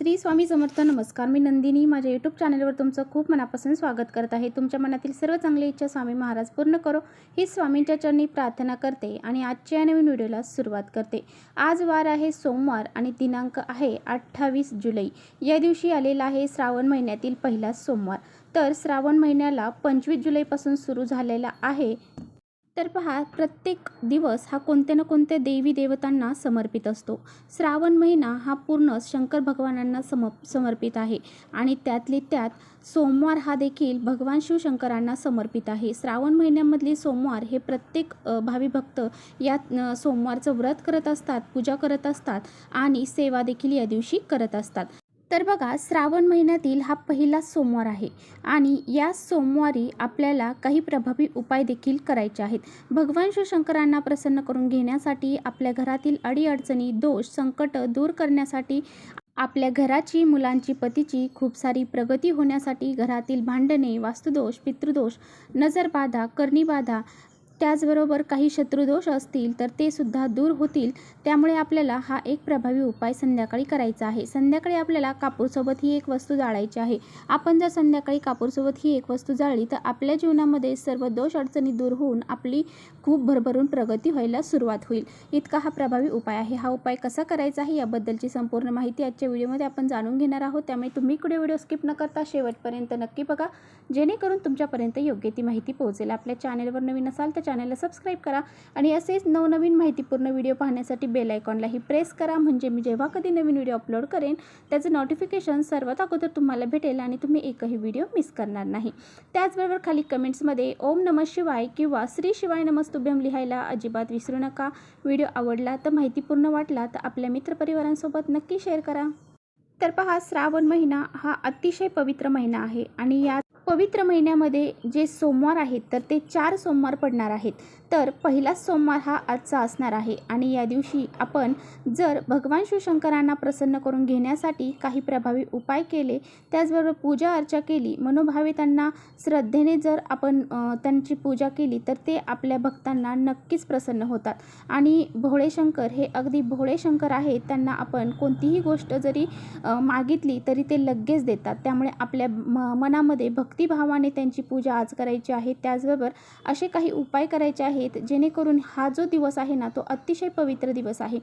श्री स्वामी समर्थ. नमस्कार, मी नंदिनी. माझ्या यूट्यूब चॅनलवर तुमचं खूप मनापासून स्वागत करत आहे. तुमच्या मनातील सर्व चांगली इच्छा स्वामी महाराज पूर्ण करो ही स्वामींच्या चरणी प्रार्थना करते आणि आजच्या नवीन व्हिडिओला सुरुवात करते. आज वार आहे सोमवार आणि दिनांक आहे 28 जुलै. या दिवशी आलेला आहे श्रावण महिन्यातील पहिला सोमवार. तर श्रावण महिन्याला 25 जुलैपासून सुरू झालेला आहे. तर पहा, प्रत्येक दिवस हा कोणत्या ना कोणत्या देवी देवतांना समर्पित असतो. श्रावण महिना हा पूर्ण शंकर भगवानांना समर्पित आहे आणि त्यातले त्यात सोमवार हा देखील भगवान शिवशंकरांना समर्पित आहे. श्रावण महिन्यामधले सोमवार हे प्रत्येक भावी भक्त या सोमवारचं व्रत करत असतात, पूजा करत असतात आणि सेवा देखील या दिवशी करत असतात. तर बघा, श्रावण महिन्यातील हा पहिला सोमवार आहे आणि या सोमवारी आपल्याला काही प्रभावी उपाय देखील करायचे आहेत. भगवान शिवशंकरांना प्रसन्न करून घेण्यासाठी, आपल्या घरातील अडीअडचणी, दोष, संकट दूर करण्यासाठी, आपल्या घराची, मुलांची, पतीची खूप सारी प्रगती होण्यासाठी, घरातील भांडणे, वास्तुदोष, पितृदोष, नजरबाधा, करणीबाधा, त्याचबरोबर काही शत्रुदोष असतील तर ते सुद्धा दूर होतील. त्यामुळे आपल्याला हा एक प्रभावी उपाय संध्याकाळी करायचा आहे. संध्याकाळी आपल्याला कापूरसोबत ही एक वस्तू जाळायची आहे. आपण जर संध्याकाळी कापूरसोबत ही एक वस्तू जाळली तर आपल्या जीवनामध्ये सर्व दोष अडचणी दूर होऊन आपली खूप भरभरून प्रगती व्हायला सुरुवात होईल. इतका हा प्रभावी उपाय आहे. हा उपाय कसा करायचा आहे याबद्दलची संपूर्ण माहिती आजच्या व्हिडिओमध्ये आपण जाणून घेणार आहोत. त्यामुळे तुम्ही पुढे व्हिडिओ स्किप न करता शेवटपर्यंत नक्की बघा, जेणेकरून तुमच्यापर्यंत योग्य ती माहिती पोहोचेल. आपल्या चॅनलवर नवीन असाल तर चॅनलला सबस्क्राईब करा आणि असेच नवनवीन माहितीपूर्ण व्हिडिओ पाहण्यासाठी बेल आयकॉनलाही प्रेस करा, म्हणजे मी जेव्हा कधी नवीन व्हिडिओ अपलोड करेन त्याचं नोटिफिकेशन सर्वात अगोदर तुम्हाला भेटेल आणि तुम्ही एकही व्हिडिओ मिस करणार नाही. त्याचबरोबर खाली कमेंट्समध्ये ओम नमः शिवाय किंवा श्री शिवाय नमस्तुभ्यम लिहायला अजिबात विसरू नका. व्हिडिओ आवडला तर, माहितीपूर्ण वाटला तर आपल्या मित्रपरिवारांसोबत नक्की शेअर करा. तर पहा, श्रावण महिना हा अतिशय पवित्र महिना आहे आणि या पवित्र महिन्यामध्ये जे सोमवार आहेत तर ते 4 सोमवार पडणार आहेत. तर पहिला सोमवार हा आजचा असणार आहे आणि या दिवशी आपण जर भगवान शिवशंकरांना प्रसन्न करून घेण्यासाठी काही प्रभावी उपाय केले, त्याचबरोबर पूजा अर्चा केली, मनोभावे त्यांना श्रद्धेने जर आपण त्यांची पूजा केली तर ते आपल्या भक्तांना नक्कीच प्रसन्न होतात. आणि भोळे शंकर हे अगदी भोळे शंकर आहेत. त्यांना आपण कोणतीही गोष्ट जरी मागितली तरी ते लगेच देतात. त्यामुळे आपल्या मनामध्ये भक्तिभावाने त्यांची पूजा आज करायची आहे. त्याचबरोबर असे काही उपाय करायचे आहेत जेणेकरून हा जो दिवस आहे ना तो अतिशय पवित्र दिवस आहे.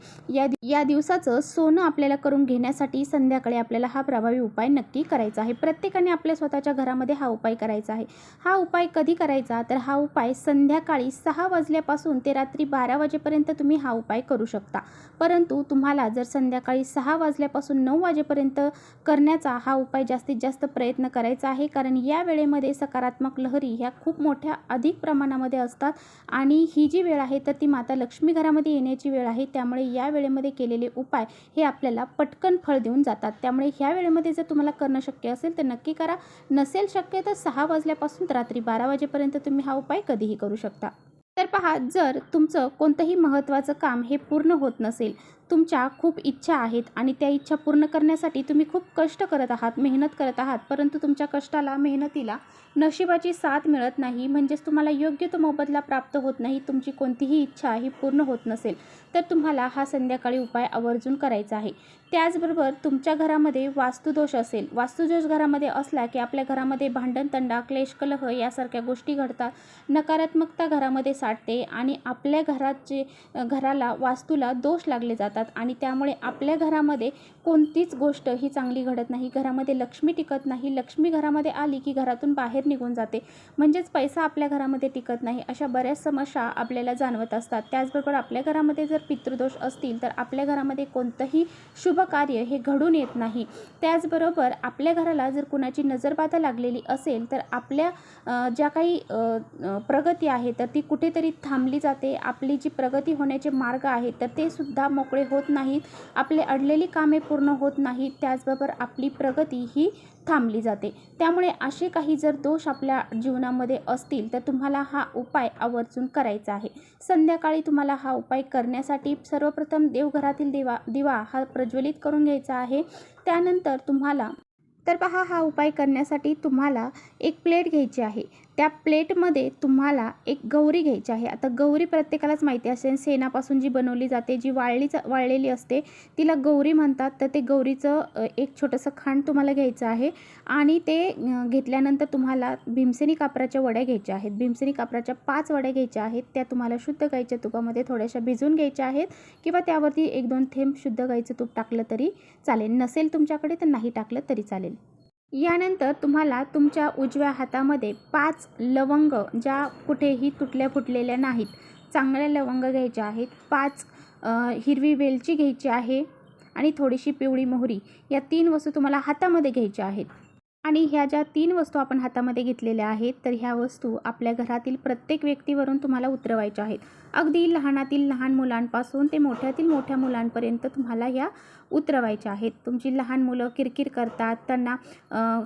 या दिवसाचं सोनं आपल्याला करून घेण्यासाठी संध्याकाळी आपल्याला हा प्रभावी उपाय नक्की करायचा आहे. प्रत्येकाने आपल्या स्वतःच्या घरामध्ये हा उपाय करायचा आहे. हा उपाय कधी करायचा तर हा उपाय संध्याकाळी 6 वाजल्यापासून ते रात्री 12 वाजेपर्यंत तुम्ही हा उपाय करू शकता. परंतु तुम्हाला जर संध्याकाळी 6 वाजल्यापासून 9 वाजेपर्यंत करण्याचा हा उपाय जास्तीत जास्त प्रयत्न करायचा आहे, कारण या वेळेमध्ये सकारात्मक लहरी ह्या खूप मोठ्या अधिक प्रमाणामध्ये असतात आणि ही जी वेळ आहे तर ती माता लक्ष्मी घरामध्ये येण्याची वेळ आहे. त्यामुळे या वेळेमध्ये केलेले उपाय हे आपल्याला पटकन फळ देऊन जातात. त्यामुळे ह्या वेळेमध्ये जर तुम्हाला करणं शक्य असेल तर नक्की करा. नसेल शक्य तर 6 वाजल्यापासून रात्री 12 वाजेपर्यंत तुम्ही हा उपाय कधीही करू शकता. तर पहा, जर तुमचं कोणतंही महत्त्वाचं काम हे पूर्ण होत नसेल, तुमच्या खूप इच्छा आहेत आणि त्या इच्छा पूर्ण करण्यासाठी तुम्ही खूप कष्ट करत आहात, मेहनत करत आहात, परंतु तुमच्या कष्टाला, मेहनतीला नशिबाची साथ मिळत नाही, म्हणजेच तुम्हाला योग्य तो मोबदला प्राप्त होत नाही, तुमची कोणतीही इच्छा ही पूर्ण होत नसेल तर तुम्हाला हा संध्याकाळी उपाय आवर्जून करायचा आहे. त्याचबरोबर तुमच्या घरामध्ये वास्तुदोष असेल, वास्तुदोष घरामध्ये असला की आपल्या घरामध्ये भांडण, तंडा, क्लेश, कलह यासारख्या गोष्टी घडतात. नकारात्मकता घरामध्ये साठते आणि आपल्या घराला, वास्तूला दोष लागले जातात आणि त्यामुळे आपल्या घरामध्ये कोणतीच गोष्ट ही चांगली घडत नाही. घरामध्ये लक्ष्मी टिकत नाही. लक्ष्मी घरामध्ये आली की घरातून बाहेर निघून जाते, म्हणजेच पैसा आपल्या घरामध्ये टिकत नाही. अशा बऱ्याच समस्या आपल्याला जाणवत असतात. त्याचबरोबर आपल्या घरामध्ये जर पितृदोष असतील तर आपल्या घरामध्ये कोणतंही शुभ कार्य हे घडून येत नाही. त्याचबरोबर आपल्या घराला जर कुणाची नजरबाधा लागलेली असेल तर आपल्या ज्या काही प्रगती आहे तर ती कुठेतरी थांबली जाते. आपली जी प्रगती होण्याचे मार्ग आहेत तर ते सुद्धा मोकळे होत नाहीत. आपले अडलेली कामे पूर्ण होत नाहीत. त्याचबरोबर आपली प्रगती ही थांबली जाते. त्यामुळे असे काही जर दोष आपल्या जीवनामध्ये असतील तर तुम्हाला हा उपाय आवर्जून करायचा आहे. संध्याकाळी तुम्हाला हा उपाय करण्यासाठी सर्वप्रथम देवघरातील दिवा हा प्रज्वलित करून घ्यायचा आहे. त्यानंतर तुम्हाला तर पहा, हा उपाय करण्यासाठी तुम्हाला एक प्लेट घ्यायची आहे. त्या प्लेटमध्ये तुम्हाला एक गौरी घ्यायची आहे. आता गौरी प्रत्येकालाच माहिती असेल, शेणापासून जी बनवली जाते, जी वाळलेली असते तिला गौरी म्हणतात. तर ते गौरीचं एक छोटंसं खांड तुम्हाला घ्यायचं आहे आणि ते घेतल्यानंतर तुम्हाला भीमसेनी कापराच्या वड्या घ्यायच्या आहेत. भीमसेनी कापराच्या 5 वड्या घ्यायच्या आहेत. त्या तुम्हाला शुद्ध गाईच्या तुपामध्ये थोड्याशा भिजवून घ्यायच्या आहेत किंवा त्यावरती 1-2 थेंब शुद्ध गाईचं तूप टाकलं तरी चालेल. नसेल तुमच्याकडे तर नाही टाकलं तरी चालेल. यानंतर तुम्हाला तुमच्या उजव्या हातामध्ये 5 लवंग, ज्या कुठेही तुटल्या फुटलेल्या नाहीत, चांगल्या लवंग घ्यायच्या आहेत. 5 हिरवी वेलची घ्यायची आहे आणि थोडीशी पिवळी मोहरी, या 3 वस्तू तुम्हाला हातामध्ये घ्यायच्या आहेत. आणि ह्या ज्या 3 वस्तू आपण हातामध्ये घेतलेल्या आहेत, तर ह्या वस्तू आपल्या घरातील प्रत्येक व्यक्तीवरून तुम्हाला उतरवायच्या आहेत. अगदी लहानातील लहान मुलांपासून ते मोठ्यातील मोठ्या मुलांपर्यंत तुम्हाला ह्या उतरवायच्या आहेत. तुमची लहान मुलं किरकिर करतात, त्यांना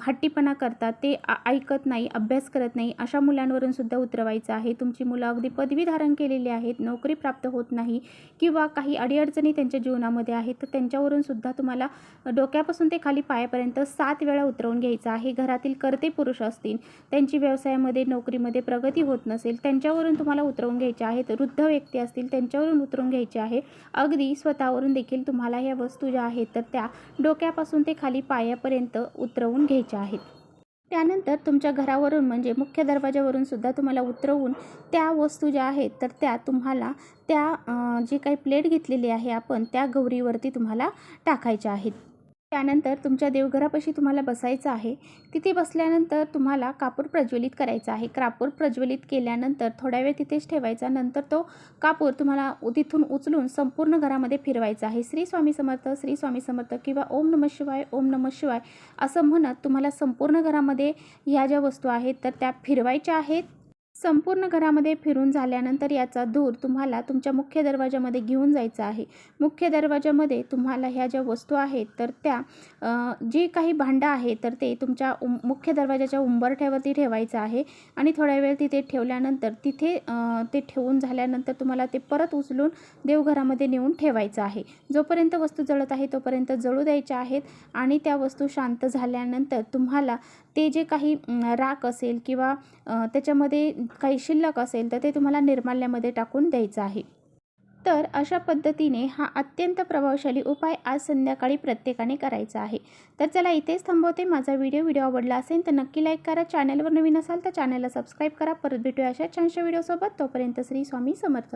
हट्टीपणा करतात, ते ऐकत नाही, अभ्यास करत नाही, अशा मुलांवरून सुद्धा उतरवायचं आहे. तुमची मुलं अगदी पदवी धारण केलेली आहेत, नोकरी प्राप्त होत नाही किंवा काही अडीअडचणी त्यांच्या जीवनामध्ये आहेत, तर त्यांच्यावरून सुद्धा तुम्हाला डोक्यापासून ते खाली पायापर्यंत 7 वेळा उतरवून घ्यायचं आहे. घरातील कर्ते पुरुष असतील, त्यांची व्यवसायामध्ये नोकरीमध्ये प्रगती होत नसेल, त्यांच्यावरून तुम्हाला उतरवून घ्यायचे आहेत. वृद्ध व्यक्ती असतील, त्यांच्यावरून उतरवून घ्यायचे आहे. अगदी स्वतःवरून देखील तुम्हाला ह्या वस्तू ज्या आहेत तर त्या डोक्यापासून ते खाली पायापर्यंत उतरवून घ्यायच्या आहेत. त्यानंतर तुमच्या घरावरून म्हणजे मुख्य दरवाजावरून सुद्धा तुम्हाला उतरवून त्या वस्तू ज्या आहेत तर त्या तुम्हाला त्या जी काही प्लेट घेतलेली आहे आपण, त्या गौरीवरती तुम्हाला टाकायच्या आहेत. त्यानंतर तुमच्या देवघरापाशी तुम्हाला बसायचं आहे. तिथे बसल्यानंतर तुम्हाला कापूर प्रज्वलित करायचा आहे. कापूर प्रज्वलित केल्यानंतर थोड्या वेळ तिथेच ठेवायचा. नंतर तो कापूर तुम्हाला तिथून उचलून संपूर्ण घरामध्ये फिरवायचा आहे. श्री स्वामी समर्थ, श्री स्वामी समर्थ किंवा ओम नमः शिवाय, ओम नमः शिवाय असं म्हणत तुम्हाला संपूर्ण घरामध्ये ह्या ज्या वस्तू आहेत तर त्या फिरवायच्या आहेत. संपूर्ण घरामध्ये फिरून झाल्यानंतर याचा धूर तुम्हाला तुमच्या मुख्य दरवाजामध्ये घेऊन जायचा आहे. मुख्य दरवाजामध्ये तुम्हाला ह्या ज्या वस्तू आहेत तर त्या जे काही भांडं आहे तर ते तुमच्या मुख्य दरवाजाच्या उंबरठ्यावरती ठेवायचं आहे आणि थोड्या वेळ तिथे ठेवल्यानंतर तिथे ते ठेवून झाल्यानंतर तुम्हाला ते परत उचलून देवघरामध्ये नेऊन ठेवायचं आहे. जोपर्यंत वस्तू जळत आहे तोपर्यंत जळू द्यायच्या आहेत आणि त्या वस्तू शांत झाल्यानंतर तुम्हाला ते जे काही राख असेल किंवा त्याच्यामध्ये काही शिल्लक असेल तर ते तुम्हाला निर्माल्यामध्ये टाकून द्यायचं आहे. तर अशा पद्धतीने हा अत्यंत प्रभावशाली उपाय आज संध्याकाळी प्रत्येकाने करायचा आहे. तर चला इथेच थांबवते. माझा व्हिडिओ आवडला असेल तर नक्की लाईक करा. चॅनलवर नवीन असाल तर चॅनलला सबस्क्राईब करा. परत भेटूया अशा छानशा व्हिडिओसोबत. तोपर्यंत श्री स्वामी समर्थ.